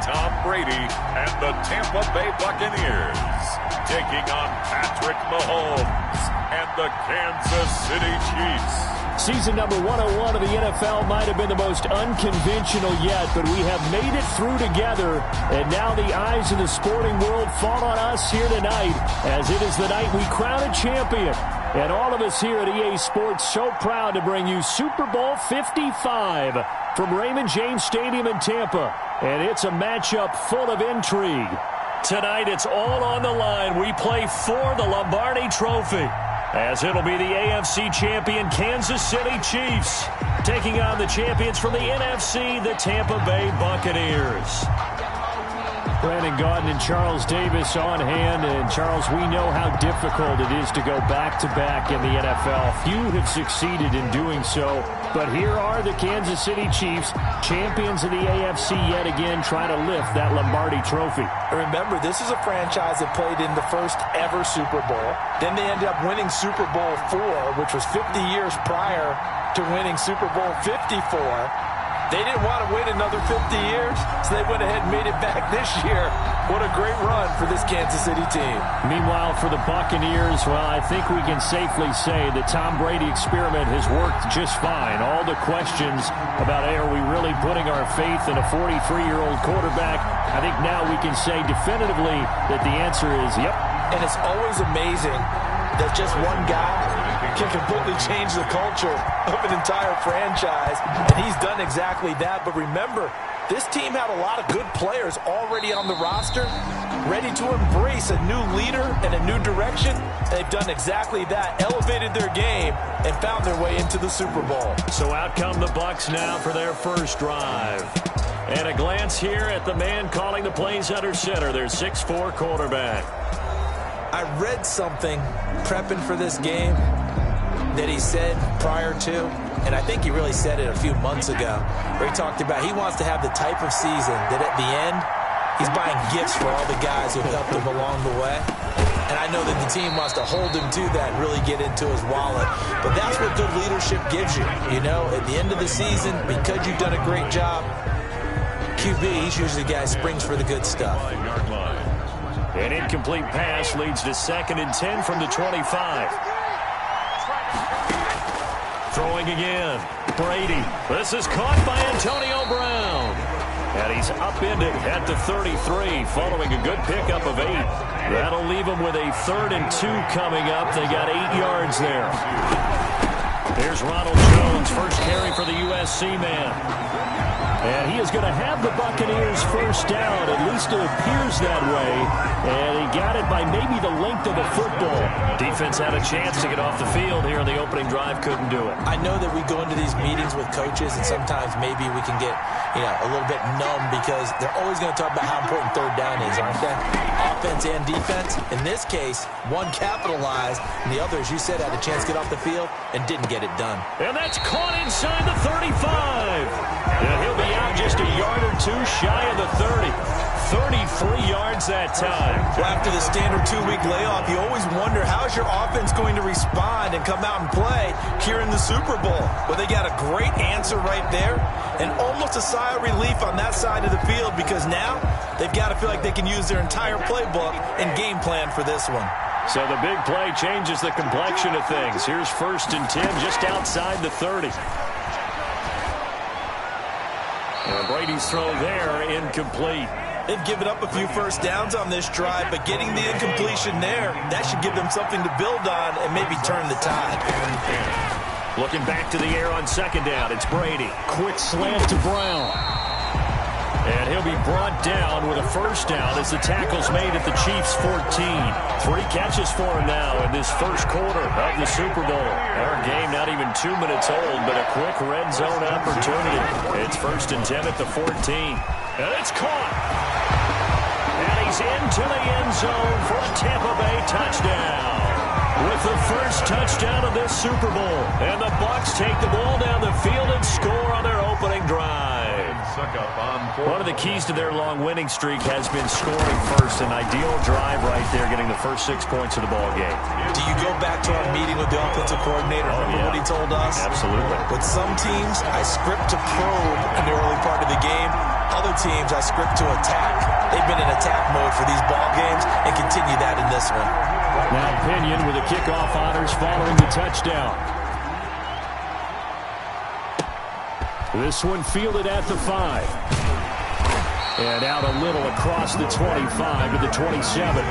Tom Brady and the Tampa Bay Buccaneers, taking on Patrick Mahomes and the Kansas City Chiefs. Season number 101 of the NFL might have been the most unconventional yet, but we have made it through together, and now the eyes of the sporting world fall on us here tonight, as it is the night we crown a champion. And all of us here at EA Sports so proud to bring you Super Bowl 55 from Raymond James Stadium in Tampa. And it's a matchup full of intrigue. Tonight it's all on the line. We play for the Lombardi Trophy, as it'll be the AFC champion Kansas City Chiefs taking on the champions from the NFC, the Tampa Bay Buccaneers. Brandon Gaudin and Charles Davis on hand. And, Charles, we know how difficult it is to go back-to-back in the NFL. Few have succeeded in doing so. But here are the Kansas City Chiefs, champions of the AFC yet again, trying to lift that Lombardi Trophy. Remember, this is a franchise that played in the first ever Super Bowl. Then they ended up winning Super Bowl IV, which was 50 years prior to winning Super Bowl 54. They didn't want to wait another 50 years, so they went ahead and made it back this year. What a great run for this Kansas City team. Meanwhile, for the Buccaneers, well, I think we can safely say the Tom Brady experiment has worked just fine. All the questions about, hey, are we really putting our faith in a 43-year-old quarterback? I think now we can say definitively that the answer is yep. And it's always amazing that just one guy can completely change the culture of an entire franchise, and he's done exactly that. But remember, this team had a lot of good players already on the roster, ready to embrace a new leader and a new direction. They've done exactly that, elevated their game, and found their way into the Super Bowl. So out come the Bucs now for their first drive. And a glance here at the man calling the plays under center, their 6'4" quarterback. I read something prepping for this game that he said prior to, and I think he really said it a few months ago, where he talked about he wants to have the type of season that at the end, he's buying gifts for all the guys who helped him along the way. And I know that the team wants to hold him to that and really get into his wallet. But that's what good leadership gives you. You know, at the end of the season, because you've done a great job, QB, he's usually the guy who springs for the good stuff. An incomplete pass leads to 2nd and 10 from the 25. Throwing again. Brady. This is caught by Antonio Brown. And he's upended at the 33 following a good pickup of 8. That'll leave him with a 3rd and 2 coming up. They got 8 yards there. Here's Ronald Jones, first carry for the USC man. And he is going to have the Buccaneers first down. At least it appears that way. And he got it by maybe the length of the football. Defense had a chance to get off the field here in the opening drive. Couldn't do it. I know that we go into these meetings with coaches, and sometimes maybe we can get, a little bit numb because they're always going to talk about how important 3rd down is, aren't they? Offense and defense. In this case, one capitalized, and the other, as you said, had a chance to get off the field and didn't get it done. And that's caught inside the 35. And he'll be out just a yard or two shy of the 30. 33 yards that time. Well, after the standard 2-week layoff, you always wonder, how's your offense going to respond and come out and play here in the Super Bowl? Well, they got a great answer right there, and almost a sigh of relief on that side of the field, because now they've got to feel like they can use their entire playbook and game plan for this one. So the big play changes the complexion of things. Here's 1st and 10 just outside the 30. And Brady's throw there, incomplete. They've given up a few first downs on this drive, but getting the incompletion there, that should give them something to build on and maybe turn the tide. Looking back to the air on 2nd down, it's Brady. Quick slant to Brown. And he'll be brought down with a first down as the tackle's made at the Chiefs' 14. 3 catches for him now in this first quarter of the Super Bowl. Our game not even 2 minutes old, but a quick red zone opportunity. It's 1st and 10 at the 14. And it's caught. And he's into the end zone for a Tampa Bay touchdown. With the first touchdown of this Super Bowl. And the Bucs take the ball down the field and score on their opening drive. One of the keys to their long winning streak has been scoring first. An ideal drive right there, getting the first 6 points of the ball game. Do you go back to our meeting with the offensive coordinator? Remember what he told us? Absolutely. With some teams, I script to probe in the early part of the game. Other teams are script to attack. They've been in attack mode for these ball games and continue that in this one. Now Pinion with the kickoff honors following the touchdown. This one fielded at the 5. And out a little across the 25 to the 27.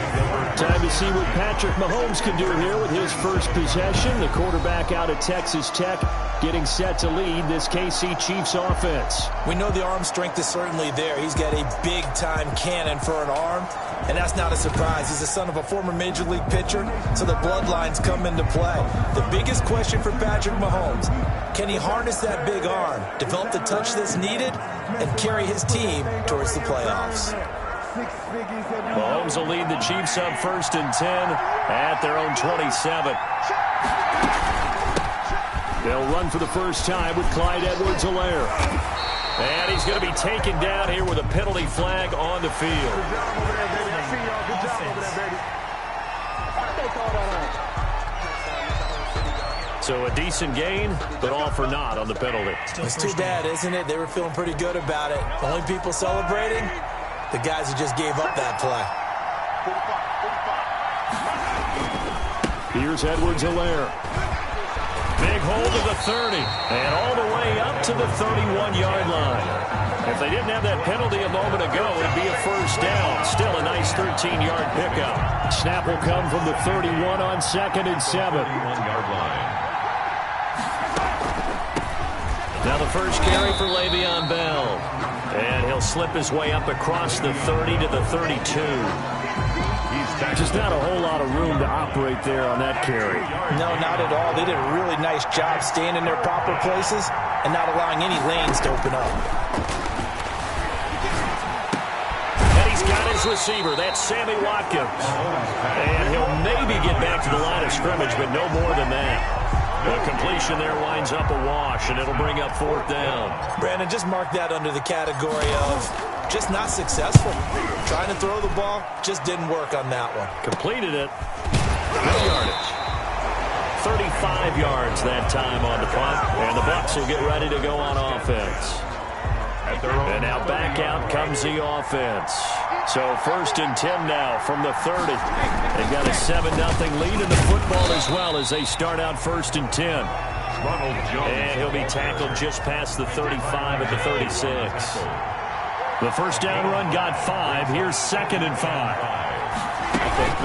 Time to see what Patrick Mahomes can do here with his first possession. The quarterback out of Texas Tech getting set to lead this KC Chiefs offense. We know the arm strength is certainly there. He's got a big-time cannon for an arm, and that's not a surprise. He's the son of a former Major League pitcher, so the bloodlines come into play. The biggest question for Patrick Mahomes, can he harness that big arm, develop the touch that's needed, and carry his team towards the playoffs? Mahomes will lead the Chiefs up 1st and 10 at their own 27. They'll run for the first time with Clyde Edwards-Helaire. And he's going to be taken down here with a penalty flag on the field. So a decent gain, but all for naught on the penalty. It's too bad, isn't it? They were feeling pretty good about it. The only people celebrating, the guys who just gave up that play. Here's Edwards-Helaire. Big hold of the 30, and all the way up to the 31-yard line. If they didn't have that penalty a moment ago, it'd be a first down. Still a nice 13-yard pickup. Snap will come from the 31 on 2nd and 7. 31-yard line. Now the first carry for Le'Veon Bell. And he'll slip his way up across the 30 to the 32. Just not a whole lot of room to operate there on that carry. No, not at all. They did a really nice job staying in their proper places and not allowing any lanes to open up. And he's got his receiver. That's Sammy Watkins. And he'll maybe get back to the line of scrimmage, but no more than that. The completion there winds up a wash, and it'll bring up 4th down. Brandon, just mark that under the category of just not successful. Trying to throw the ball, just didn't work on that one. Completed it. Good yardage. 35 yards that time on the punt, and the Bucs will get ready to go on offense. And now back out comes the offense. So 1st and 10 now from the 30. They've got a 7-0 lead in the football as well as they start out 1st and 10. And he'll be tackled just past the 35 at the 36. The first down run got 5. Here's 2nd and 5.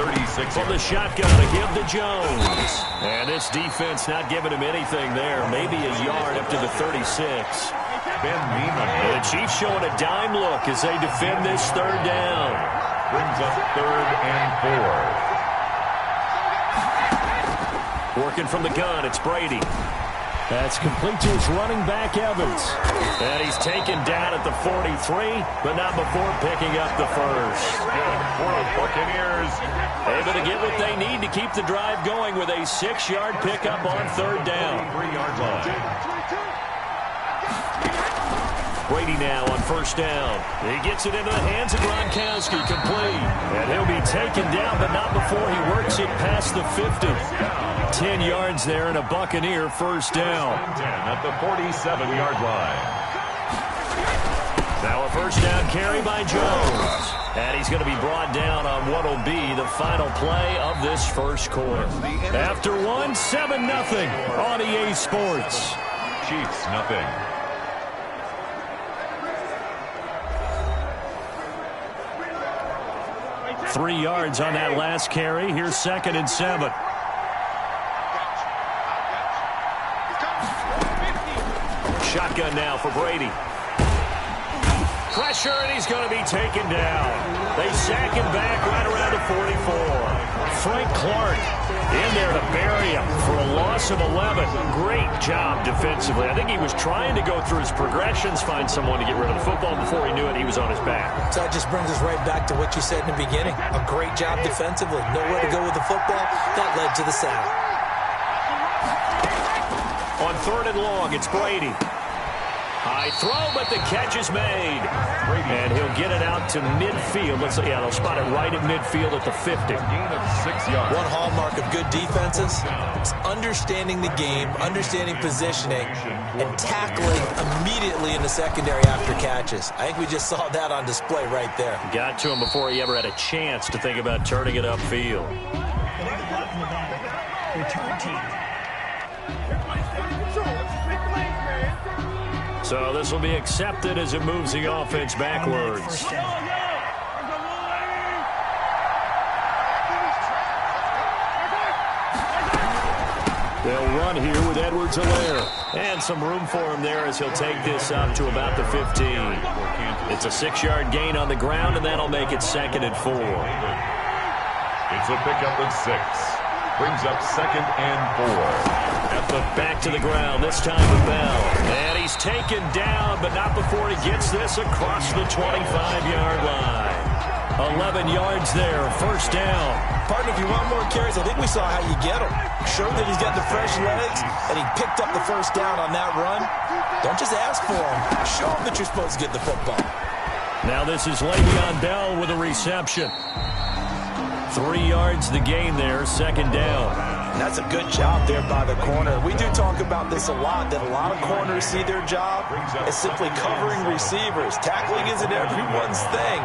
36 from the shotgun to give to Jones. And this defense not giving him anything there. Maybe a yard up to the 36. And the Chiefs showing a dime look as they defend this 3rd down. Brings up 3rd and 4. Working from the gun, it's Brady. That's complete to his running back, Evans. And he's taken down at the 43, but not before picking up the first. Good for the Buccaneers. Able to get what they need to keep the drive going with a 6-yard pickup on 3rd down. 3-yard line. Brady now on 1st down. He gets it into the hands of Gronkowski, complete. And he'll be taken down, but not before he works it past the 50. 10 yards there and a Buccaneer 1st down. 10 at the 47-yard line. Now a 1st down carry by Jones. And he's going to be brought down on what will be the final play of this 1st quarter. After one, 7-0 on EA Sports. Chiefs, nothing. Three yards on that last carry. Here's 2nd and 7. Shotgun now for Brady. Pressure, and he's going to be taken down. They sack him back right around the 44. Frank Clark in there to bury him for a loss of 11. Great job defensively. I think he was trying to go through his progressions, find someone to get rid of the football. Before he knew it, he was on his back. So that just brings us right back to what you said in the beginning. A great job defensively. Nowhere to go with the football. That led to the sack. On 3rd and long, it's Brady. High throw, but the catch is made. And he'll get it out to midfield. They'll spot it right at midfield at the 50. Gain of 6 yards. One hallmark of good defenses is understanding the game, understanding positioning, and tackling immediately in the secondary after catches. I think we just saw that on display right there. Got to him before he ever had a chance to think about turning it upfield. Return team. So this will be accepted as it moves the offense backwards. They'll run here with Edwards-Helaire. And some room for him there as he'll take this up to about the 15. It's a 6-yard gain on the ground, and that'll make it 2nd and 4. It's a pickup of 6. Brings up 2nd and 4. Back to the ground, this time with Bell. And he's taken down, but not before he gets this across the 25-yard line. 11 yards there, 1st down. Partner, if you want more carries, I think we saw how you get him. Show that he's got the fresh legs, and he picked up the 1st down on that run. Don't just ask for him. Show him that you're supposed to get the football. Now this is Le'Veon Bell with a reception. 3 yards the gain there, 2nd down. That's a good job there by the corner. We do talk about this a lot, that a lot of corners see their job as simply covering receivers. Tackling isn't everyone's thing.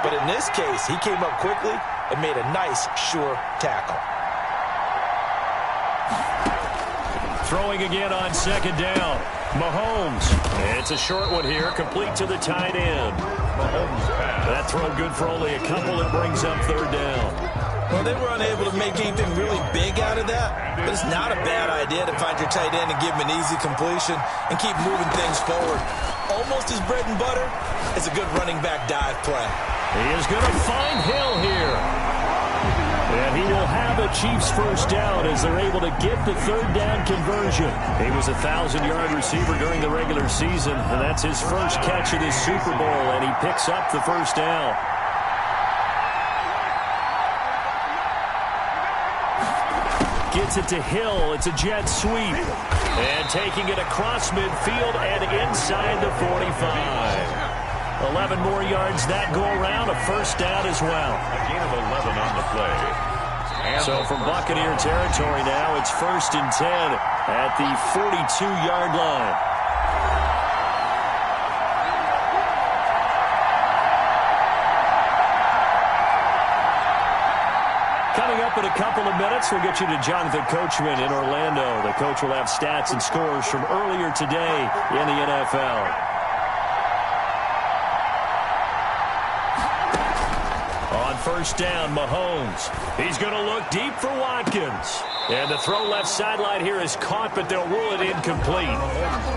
But in this case, he came up quickly and made a nice, sure tackle. Throwing again on 2nd down. Mahomes. It's a short one here, complete to the tight end. Mahomes pass. That throw good for only a couple. It brings up 3rd down. Well, they were unable to make anything really big out of that, but it's not a bad idea to find your tight end and give him an easy completion and keep moving things forward. Almost as bread and butter as a good running back dive play. He is going to find Hill here. And he will have a Chiefs 1st down as they're able to get the 3rd down conversion. He was a 1,000-yard receiver during the regular season, and that's his first catch of this Super Bowl, and he picks up the 1st down. Gets it to Hill. It's a jet sweep. And taking it across midfield and inside the 45. 11 more yards that go around. A 1st down as well. A gain of 11 on the play. And so from Buccaneer territory now, it's 1st and 10 at the 42-yard line. Coming up in a couple of minutes, we'll get you to Jonathan Coachman in Orlando. The coach will have stats and scores from earlier today in the NFL. On 1st down, Mahomes. He's going to look deep for Watkins. And the throw left sideline here is caught, but they'll rule it incomplete.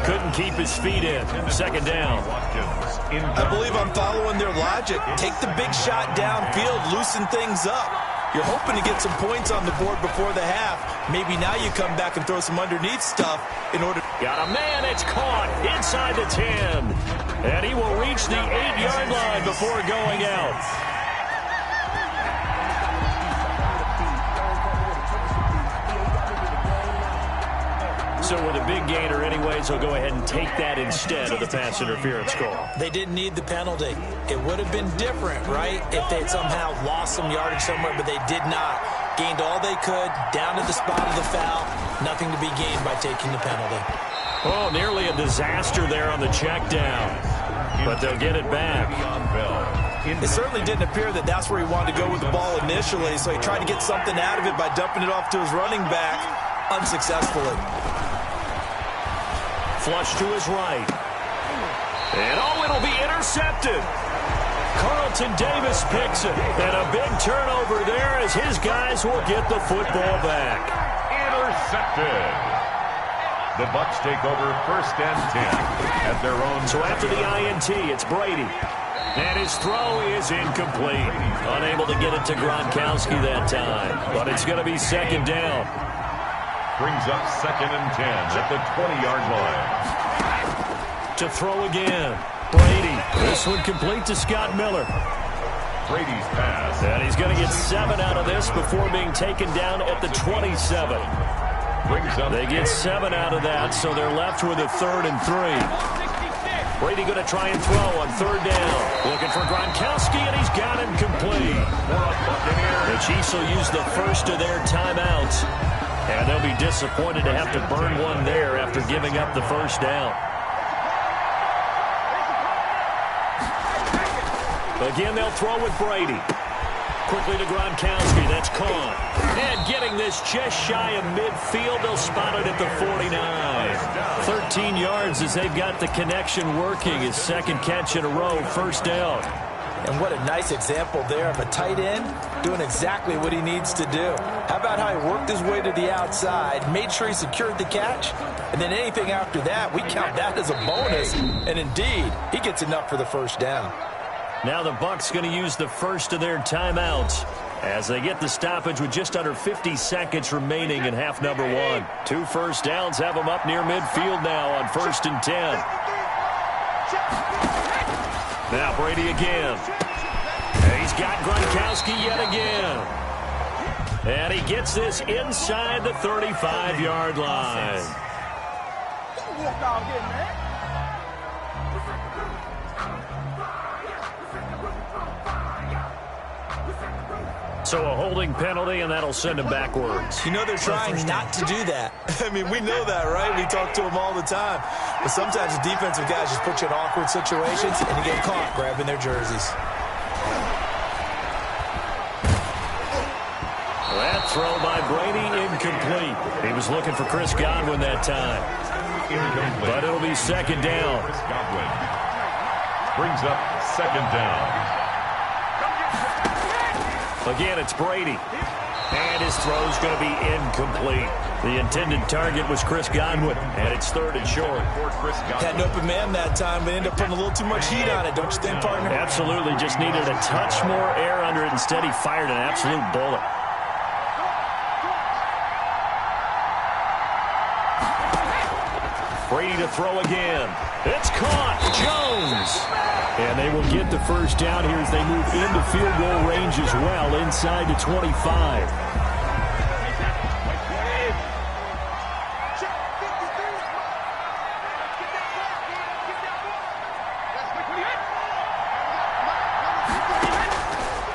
Couldn't keep his feet in. 2nd down. I believe I'm following their logic. Take the big shot downfield, loosen things up. You're hoping to get some points on the board before the half. Maybe now you come back and throw some underneath stuff in order. Got a man. It's caught inside the 10. And he will reach the 8-yard line before going out. So with a big gainer anyways, he'll go ahead and take that instead of the pass interference call. They didn't need the penalty. It would have been different, right, if they had somehow lost some yardage somewhere, but they did not. Gained all they could, down to the spot of the foul. Nothing to be gained by taking the penalty. Oh, nearly a disaster there on the check down. But they'll get it back. It certainly didn't appear that that's where he wanted to go with the ball initially, so he tried to get something out of it by dumping it off to his running back unsuccessfully. Flush to his right. And oh, it'll be intercepted. Carlton Davis picks it. And a big turnover there as his guys will get the football back. Intercepted. The Bucs take over 1st and 10 at their own. So after the INT, it's Brady. And his throw is incomplete. Unable to get it to Gronkowski that time. But it's going to be 2nd down. Brings up 2nd and 10 at the 20-yard line. To throw again. Brady. This one complete to Scott Miller. Brady's pass. And he's going to get 7 out of this before being taken down at the 27. Brings up they get 7 out of that, so they're left with a 3rd and 3. Brady going to try and throw on third down. Looking for Gronkowski, and he's got him complete. The Chiefs will use the first of their timeouts. And they'll be disappointed to have to burn one there after giving up the first down. Again, they'll throw with Brady. Quickly to Gronkowski. That's caught. And getting this just shy of midfield. They'll spot it at the 49. 13 yards as they've got the connection working. His second catch in a row. First down. And what a nice example there of a tight end doing exactly what he needs to do. How about how he worked his way to the outside, made sure he secured the catch, and then anything after that, we count that as a bonus. And indeed, he gets enough for the first down. Now the Bucs going to use the first of their timeouts as they get the stoppage with just under 50 seconds remaining in half number one. 2 first downs have them up near midfield now on 1st and 10. Now Brady again. And he's got Gronkowski yet again. And he gets this inside the 35-yard line. So a holding penalty, and that'll send him backwards. You know they're trying not to do that. I mean, we know that, right? We talk to them all the time. But sometimes the defensive guys just put you in awkward situations, and you get caught grabbing their jerseys. That throw by Brady incomplete. He was looking for Chris Godwin that time. But it'll be second down. Chris Godwin brings up second down. Again, it's Brady. And his throw's going to be incomplete. The intended target was Chris Godwin, and it's 3rd and short. Had an open man that time, but ended up putting a little too much heat on it, don't you think, partner? Absolutely. Just needed a touch more air under it. Instead, he fired an absolute bullet. Brady to throw again. It's caught. Jones. And they will get the first down here as they move into field goal range as well, inside the 25.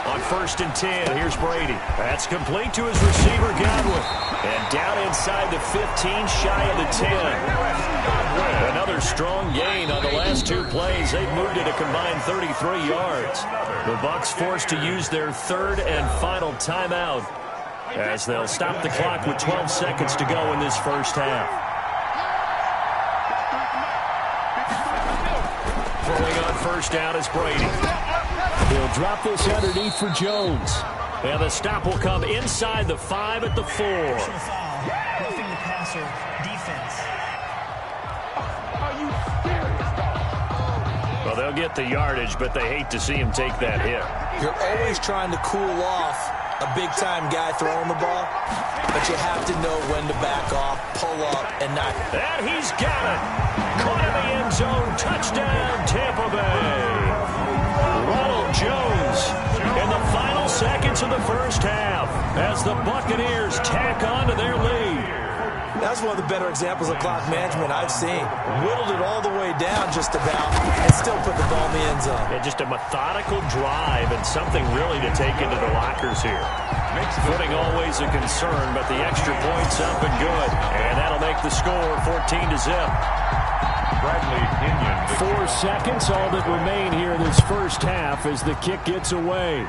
On 1st and 10, here's Brady. That's complete to his receiver, Godwin. And down inside the 15, shy of the 10. Another strong gain on the last 2 plays. They've moved it a combined 33 yards. The Bucs forced to use their 3rd and final timeout as they'll stop the clock with 12 seconds to go in this first half. Throwing on first down is Brady. He'll drop this underneath for Jones. And the stop will come inside the 5 at the 4. Roughing the passer, defense. Well, they'll get the yardage, but they hate to see him take that hit. You're always trying to cool off a big-time guy throwing the ball, but you have to know when to back off, pull up, and not. And he's got it. Caught in the end zone. Touchdown, Tampa Bay. Ronald Jones in the final seconds of the first half as the Buccaneers tack on to their lead. That's one of the better examples of clock management I've seen. Whittled it all the way down just about and still put the ball in the end zone. Yeah, just a methodical drive and something really to take into the lockers here. Footing always a concern, but the extra point's up and good. And that'll make the score 14-0. Bradley Pinion. 4 seconds, all that remain here in this first half as the kick gets away.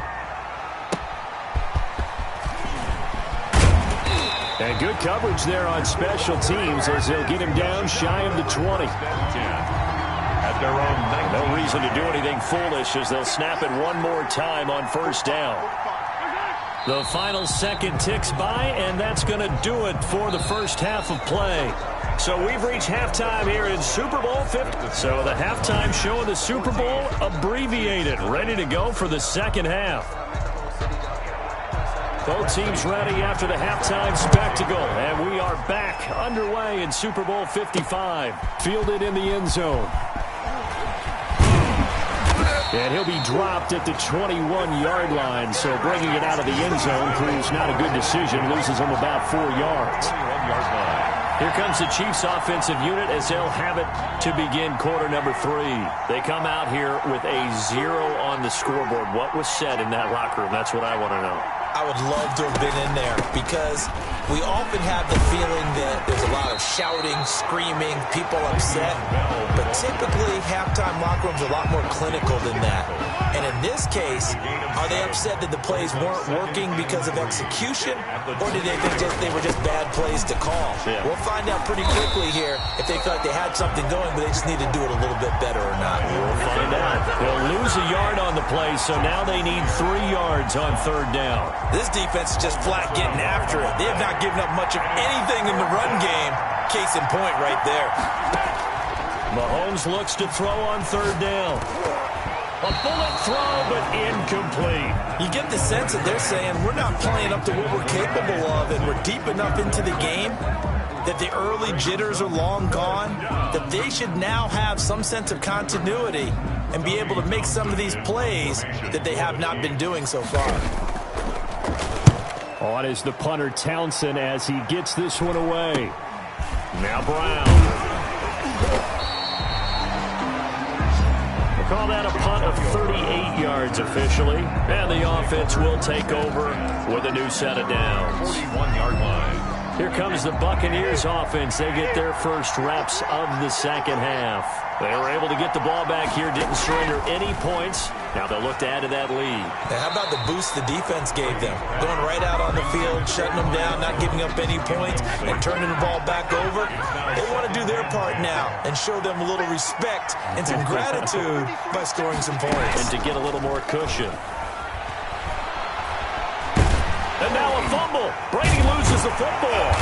And good coverage there on special teams as they'll get him down shy of the 20. At their own 19. No reason to do anything foolish as they'll snap it one more time on first down. The final second ticks by, and that's going to do it for the first half of play. So we've reached halftime here in Super Bowl 50. So the halftime show of the Super Bowl abbreviated, ready to go for the second half. Both teams ready after the halftime spectacle, and we are back underway in Super Bowl 55. Fielded in the end zone. And he'll be dropped at the 21-yard line, so bringing it out of the end zone proves not a good decision. Loses him about 4 yards. 21-yard line. Here comes the Chiefs offensive unit as they'll have it to begin quarter number 3. They come out here with a 0 on the scoreboard. What was said in that locker room? That's what I want to know. I would love to have been in there because we often have the feeling that there's a lot of shouting, screaming, people upset. But typically, halftime locker rooms are a lot more clinical than that. And in this case, are they upset that the plays weren't working because of execution? Or did they think they were just bad plays to call? Yeah. We'll find out pretty quickly here if they feel like they had something going, but they just need to do it a little bit better or not. We'll find out. They'll lose a yard on the play, so now they need 3 yards on third down. This defense is just flat getting after it. They have not given up much of anything in the run game. Case in point right there. Mahomes looks to throw on third down. A bullet throw, but incomplete. You get the sense that they're saying we're not playing up to what we're capable of, and we're deep enough into the game that the early jitters are long gone, that they should now have some sense of continuity and be able to make some of these plays that they have not been doing so far. On is the punter Townsend as he gets this one away. Now Brown. We'll call that a punt of 38 yards officially. And the offense will take over with a new set of downs. 41-yard line. Here comes the Buccaneers offense. They get their first reps of the second half. They were able to get the ball back here, didn't surrender any points. Now they'll look to add to that lead. Now, how about the boost the defense gave them? Going right out on the field, shutting them down, not giving up any points, and turning the ball back over. They want to do their part now and show them a little respect and some gratitude by scoring some points. And to get a little more cushion. And now a fumble. Brady loses the football.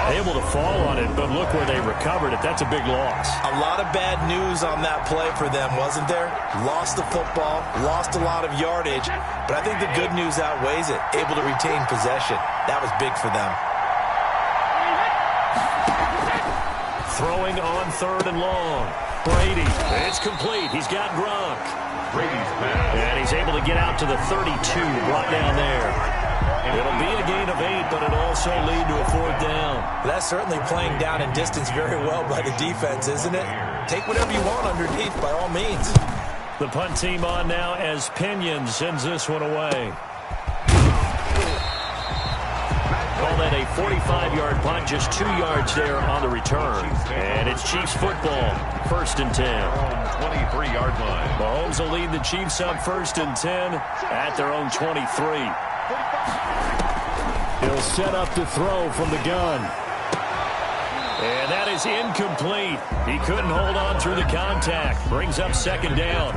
Able to fall on it, but look where they recovered it. That's a big loss. A lot of bad news on that play for them, wasn't there? Lost the football, lost a lot of yardage, but I think the good news outweighs it. Able to retain possession. That was big for them. Throwing on third and long. Brady, it's complete. He's got Gronk. Brady's pass. And he's able to get out to the 32, brought down there. It'll be a gain of 8, but it'll also lead to a fourth down. That's certainly playing down in distance very well by the defense, isn't it? Take whatever you want underneath, by all means. The punt team on now as Pinion sends this one away. Call that a 45-yard punt, just 2 yards there on the return. And it's Chiefs football, 1st and 10. 23-yard line. Mahomes will lead the Chiefs up 1st and 10 at their own 23. He'll set up to throw from the gun. And that is incomplete. He couldn't hold on through the contact. Brings up 2nd down.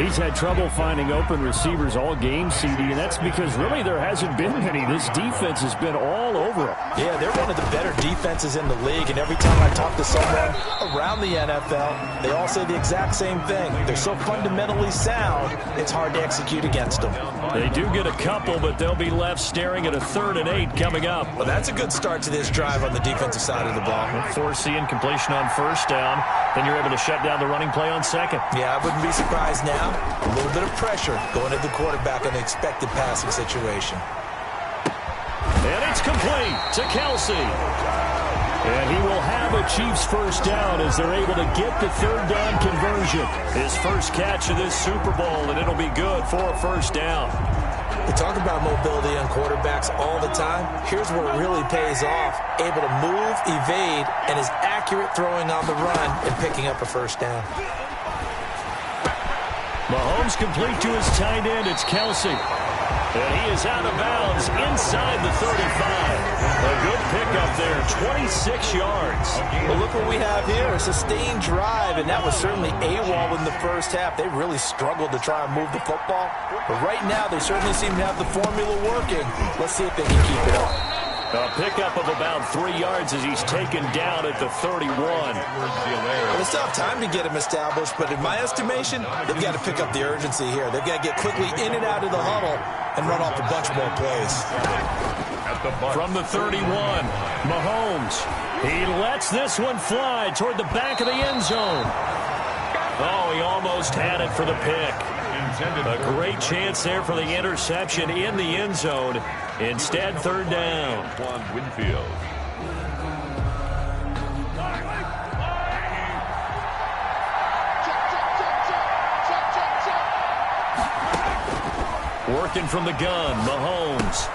He's had trouble finding open receivers all game, CD, and that's because really there hasn't been many. This defense has been all over him. Yeah, they're one of the better defenses in the league, and every time I talk to someone around the NFL, they all say the exact same thing. They're so fundamentally sound, it's hard to execute against them. They do get a couple, but they'll be left staring at a 3rd and 8 coming up. Well, that's a good start to this drive on the defensive side of the ball. Force the incompletion on 1st down. Then you're able to shut down the running play on 2nd. Yeah, I wouldn't be surprised now. A little bit of pressure going at the quarterback in the expected passing situation. And it's complete to Kelsey. And he will have a Chiefs first down as they're able to get the 3rd down conversion. His first catch of this Super Bowl, and it'll be good for a 1st down. We talk about mobility on quarterbacks all the time. Here's where it really pays off. Able to move, evade, and is accurate throwing on the run and picking up a 1st down. Mahomes complete to his tight end. It's Kelsey. And he is out of bounds inside the 35. A good pickup there, 26 yards. Well, look what we have here, a sustained drive, and that was certainly AWOL in the first half. They really struggled to try and move the football. But right now, they certainly seem to have the formula working. Let's see if they can keep it up. A pickup of about 3 yards as he's taken down at the 31. Well, they still have time to get him established, but in my estimation, they've got to pick up the urgency here. They've got to get quickly in and out of the huddle and run off a bunch more plays. From the 31, Mahomes. He lets this one fly toward the back of the end zone. Oh, he almost had it for the pick. A great chance there for the interception in the end zone. Instead, third down. Winfield. Working from the gun, Mahomes.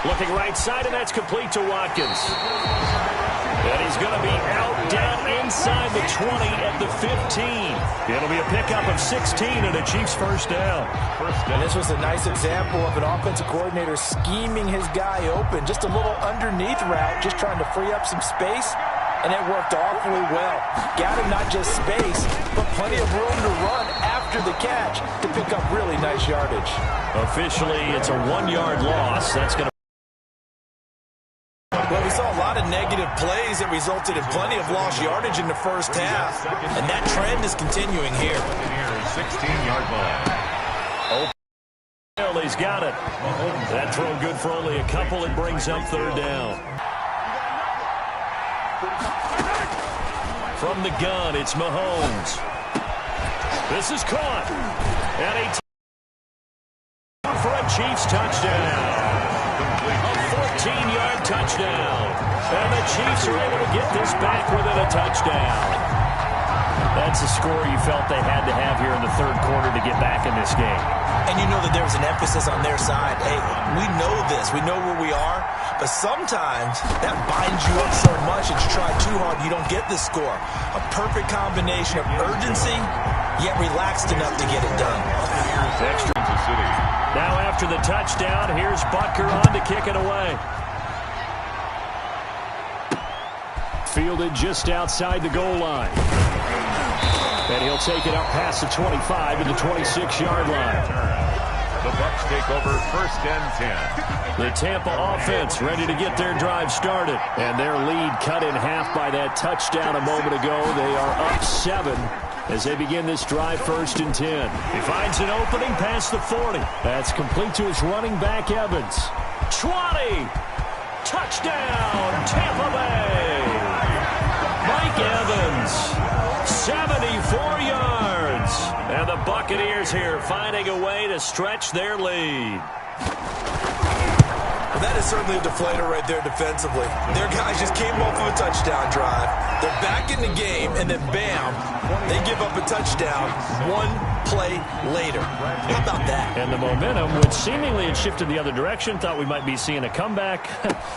Looking right side, and that's complete to Watkins. And he's going to be out down inside the 20 at the 15. It'll be a pickup of 16 and a Chiefs first down. And this was a nice example of an offensive coordinator scheming his guy open. Just a little underneath route, just trying to free up some space. And it worked awfully well. Got him not just space, but plenty of room to run after the catch to pick up really nice yardage. Officially, it's a 1-yard loss. That's going to... Well, we saw a lot of negative plays that resulted in plenty of lost yardage in the first half. And that trend is continuing here. 16-yard line. Well, he's got it. That throw good for only a couple. It brings up third down. From the gun, it's Mahomes. This is caught. And a for a Chiefs touchdown. A 14-yard touchdown. And the Chiefs are able to get this back within a touchdown. That's a score you felt they had to have here in the third quarter to get back in this game. And you know that there was an emphasis on their side. Hey, we know this. We know where we are. But sometimes that binds you up so much that you try too hard, you don't get the score. A perfect combination of urgency, yet relaxed enough to get it done. Extra to City. Now after the touchdown, here's Butker on to kick it away. Fielded just outside the goal line. And he'll take it up past the 25 to the 26-yard line. The Bucs take over first and 10. The Tampa offense ready to get their drive started. And their lead cut in half by that touchdown a moment ago. They are up 7 as they begin this drive first and 10. He finds an opening past the 40. That's complete to his running back, Evans. 20. Touchdown, Tampa Bay. Mike Evans. 74 yards. And the Buccaneers here finding a way to stretch their lead. Well, that is certainly a deflator right there defensively. Their guys just came off of a touchdown drive. They're back in the game, and then bam, they give up a touchdown one play later. How about that? And the momentum, which seemingly had shifted the other direction, thought we might be seeing a comeback.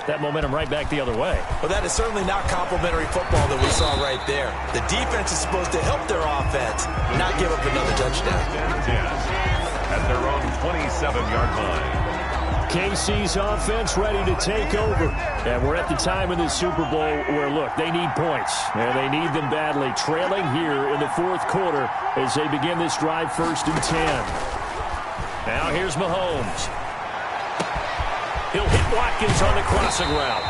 That momentum right back the other way. Well, that is certainly not complimentary football that we saw right there. The defense is supposed to help their offense, not give up another touchdown. At their own 27-yard line. KC's offense ready to take over. And we're at the time in the Super Bowl where, look, they need points. And they need them badly. Trailing here in the fourth quarter as they begin this drive first and 10. Now here's Mahomes. He'll hit Watkins on the crossing route.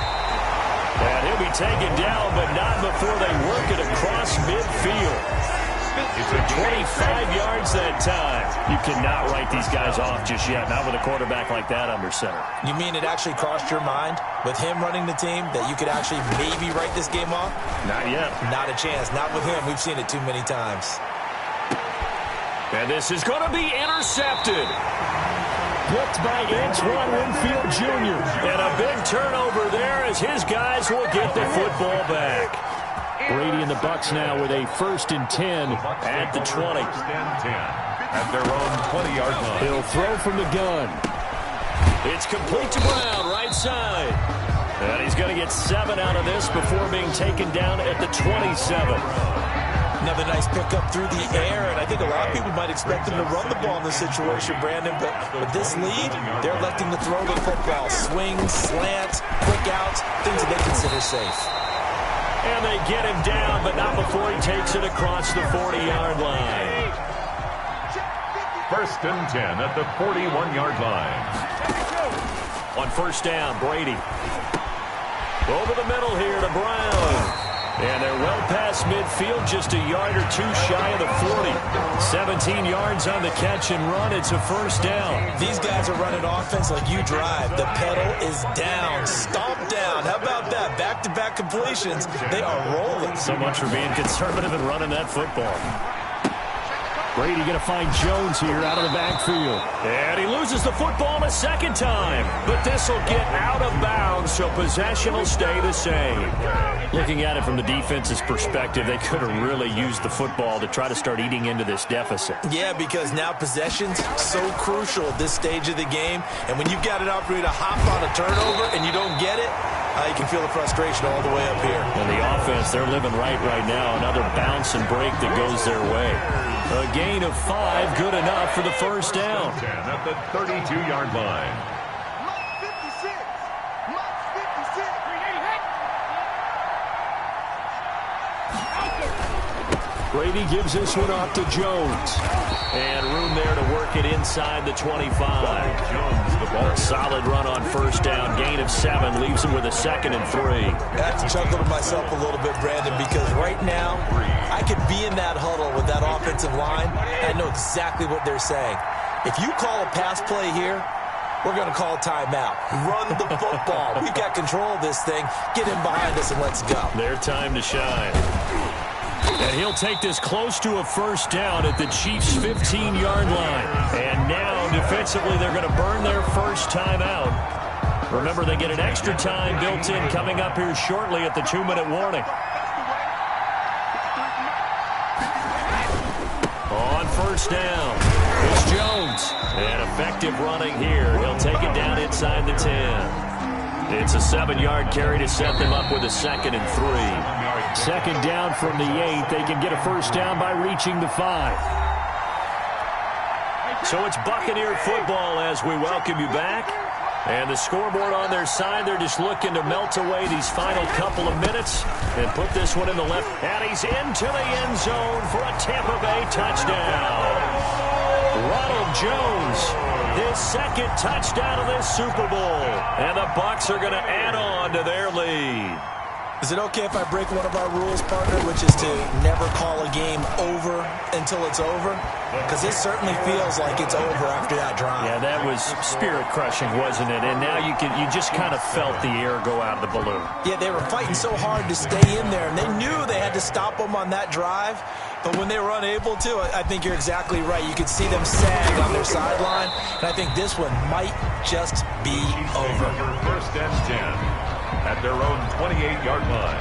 And he'll be taken down, but not before they work it across midfield. It's a 25 yards that time. You cannot write these guys off just yet, not with a quarterback like that under center. You mean it actually crossed your mind with him running the team that you could actually maybe write this game off? Not yet. Not a chance. Not with him. We've seen it too many times. And this is going to be intercepted. Picked by Antoine Winfield Jr. And a big turnover there as his guys will get the football back. Brady and the Bucs now with a first and 10 at the 20. At their own 20-yard line. He'll throw from the gun. It's complete to Brown, right side. And he's going to get 7 out of this before being taken down at the 27. Another nice pickup through the air, and I think a lot of people might expect them to run the ball in this situation, Brandon, but with this lead, they're electing to throw the football. Swings, slants, quick outs, things that they consider safe. And they get him down, but not before he takes it across the 40-yard line. First and 10 at the 41-yard line. On first down, Brady. Over the middle here to Brown. And they're well past midfield, just a yard or two shy of the 40. 17 yards on the catch and run. It's a first down. These guys are running offense like you drive. The pedal is down, stomp down. How about that? Back-to-back completions. They are rolling. So much for being conservative and running that football. Brady going to find Jones here out of the backfield. And he loses the football a second time. But this will get out of bounds, so possession will stay the same. Looking at it from the defense's perspective, they could have really used the football to try to start eating into this deficit. Yeah, because now possession's so crucial at this stage of the game. And when you've got an opportunity to hop on a turnover and you don't get it, you can feel the frustration all the way up here. And the offense, they're living right now. Another bounce and break that goes their way. A gain of 5, good enough for the first down. At the 32-yard line. Brady gives this one off to Jones. And room there to work it inside the 25. A solid run on first down. Gain of 7 leaves him with a 2nd and 3. I have to chuckle to myself a little bit, Brandon, because right now I could be in that huddle with that offensive line. I know exactly what they're saying. If you call a pass play here, we're going to call a timeout. Run the football. We've got control of this thing. Get in behind us and let's go. Their time to shine. And he'll take this close to a first down at the Chiefs' 15-yard line. And now, defensively, they're going to burn their first timeout. Remember, they get an extra time built in coming up here shortly at the 2-minute warning. On first down, it's Jones. And effective running here. He'll take it down inside the 10. It's a 7-yard carry to set them up with a 2nd and 3. Second down from the 8. They can get a first down by reaching the 5. So it's Buccaneer football as we welcome you back. And the scoreboard on their side, they're just looking to melt away these final couple of minutes and put this one in the left. And he's into the end zone for a Tampa Bay touchdown. Ronald Jones, his 2nd touchdown of this Super Bowl. And the Bucs are going to add on to their lead. Is it okay if I break one of our rules, partner, which is to never call a game over until it's over? Because it certainly feels like it's over after that drive. Yeah, that was spirit-crushing, wasn't it? And now you just kind of felt the air go out of the balloon. Yeah, they were fighting so hard to stay in there, and they knew they had to stop them on that drive. But when they were unable to, I think you're exactly right. You could see them sag on their sideline, and I think this one might just be over. First and 10 at their own 28-yard line.